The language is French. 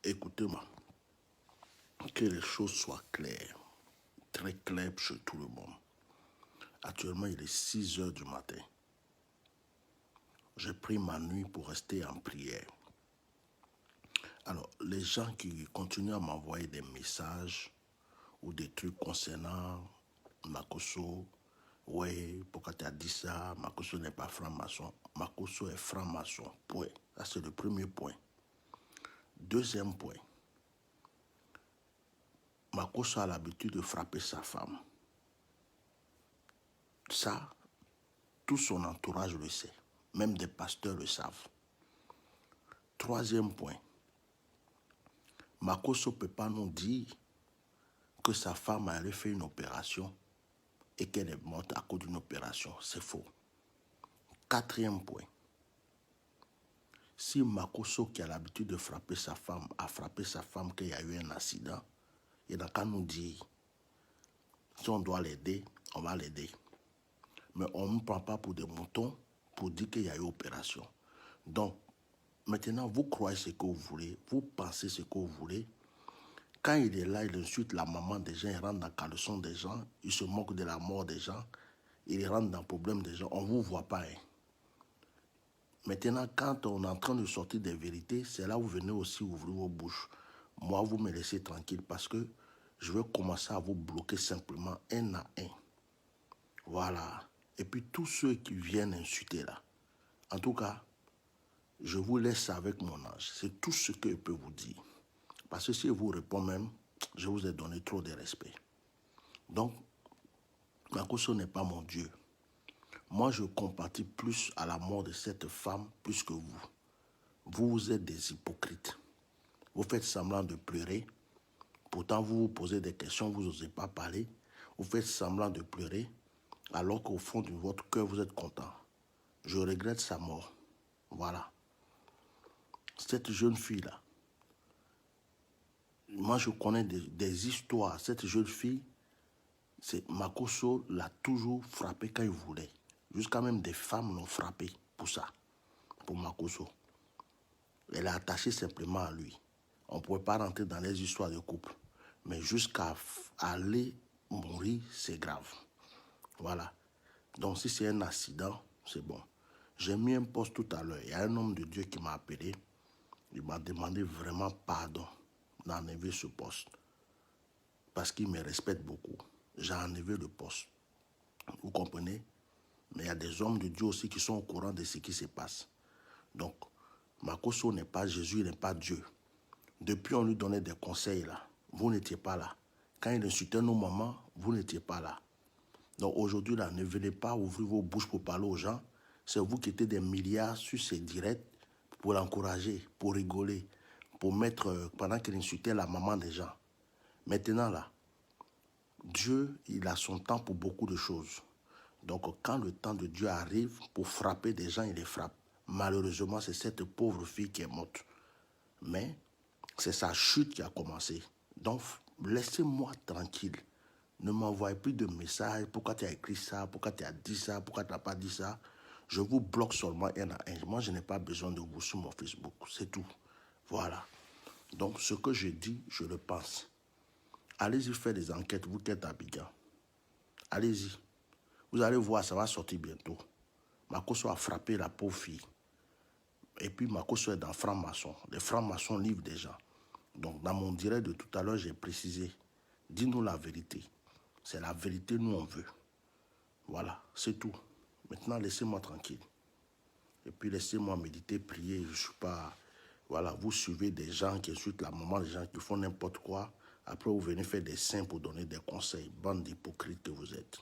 Écoutez-moi, que les choses soient claires, très claires chez tout le monde. Actuellement, il est 6 heures du matin. J'ai pris ma nuit pour rester en prière. Alors, les gens qui continuent à m'envoyer des messages ou des trucs concernant Makosso, ouais, pourquoi tu as dit ça? Makosso n'est pas franc-maçon. Makosso est franc-maçon. Point. Ça, c'est le premier point. Deuxième point. Makosso a l'habitude de frapper sa femme. Ça, tout son entourage le sait. Même des pasteurs le savent. Troisième point. Makosso ne peut pas nous dire que sa femme a fait une opération et qu'elle est morte à cause d'une opération. C'est faux. Quatrième point. Si Makosso, qui a l'habitude de frapper sa femme, a frappé sa femme qu'il y a eu un accident, il n'a qu'à nous dire. Si on doit l'aider, on va l'aider. Mais on ne prend pas pour des moutons pour dire qu'il y a eu opération. Donc, maintenant, vous croyez ce que vous voulez, vous pensez ce que vous voulez. Quand il est là, il insulte la maman des gens, il rentre dans le caleçon des gens, il se moque de la mort des gens, il rentre dans le problème des gens. On ne vous voit pas. Hein. Maintenant, quand on est en train de sortir des vérités, c'est là où vous venez aussi ouvrir vos bouches. Moi, vous me laissez tranquille parce que je vais commencer à vous bloquer simplement un à un. Voilà. Et puis tous ceux qui viennent insulter là, en tout cas, je vous laisse avec mon âge. C'est tout ce que je peux vous dire. Parce que si je vous réponds même, je vous ai donné trop de respect. Donc, Makosso n'est pas mon Dieu. Moi, je compatis plus à la mort de cette femme plus que vous. Vous êtes des hypocrites. Vous faites semblant de pleurer. Pourtant, vous vous posez des questions, vous n'osez pas parler. Vous faites semblant de pleurer, alors qu'au fond de votre cœur, vous êtes content. Je regrette sa mort. Voilà. Cette jeune fille-là, moi, je connais des histoires. Cette jeune fille, Makosso l'a toujours frappé quand il voulait. Jusqu'à même des femmes l'ont frappé pour ça, pour Makosso. Elle est attachée simplement à lui. On ne pouvait pas rentrer dans les histoires de couple. Mais jusqu'à aller mourir, c'est grave. Voilà. Donc si c'est un accident, c'est bon. J'ai mis un post tout à l'heure. Il y a un homme de Dieu qui m'a appelé. Il m'a demandé vraiment pardon d'enlever ce poste. Parce qu'il me respecte beaucoup. J'ai enlevé le poste. Vous comprenez? Mais il y a des hommes de Dieu aussi qui sont au courant de ce qui se passe. Donc, Makosso n'est pas Jésus, il n'est pas Dieu. Depuis, on lui donnait des conseils là. Vous n'étiez pas là. Quand il insultait nos mamans, vous n'étiez pas là. Donc aujourd'hui, là, ne venez pas ouvrir vos bouches pour parler aux gens. C'est vous qui êtes des milliards sur ces directs pour l'encourager, pour rigoler, pour mettre, pendant qu'il insultait la maman des gens. Maintenant, là, Dieu, il a son temps pour beaucoup de choses. Donc, quand le temps de Dieu arrive pour frapper des gens, il les frappe. Malheureusement, c'est cette pauvre fille qui est morte. Mais c'est sa chute qui a commencé. Donc, laissez-moi tranquille. Ne m'envoyez plus de messages. Pourquoi tu as écrit ça? Pourquoi tu as dit ça? Pourquoi tu n'as pas dit ça? Je vous bloque seulement un à un. Moi, je n'ai pas besoin de vous sur mon Facebook. C'est tout. Voilà. Donc, ce que je dis, je le pense. Allez-y faire des enquêtes, vous qui êtes à Abidjan. Allez-y. Vous allez voir, ça va sortir bientôt. Makosso a frappé la pauvre fille. Et puis Makosso est dans franc-maçon. Les francs-maçons livrent des gens. Donc, dans mon direct de tout à l'heure, j'ai précisé. Dis-nous la vérité. C'est la vérité, nous, on veut. Voilà, c'est tout. Maintenant, laissez-moi tranquille. Et puis, laissez-moi méditer, prier. Je ne suis pas... Voilà, vous suivez des gens qui insultent la maman, des gens qui font n'importe quoi. Après, vous venez faire des saints pour donner des conseils. Bande d'hypocrites que vous êtes.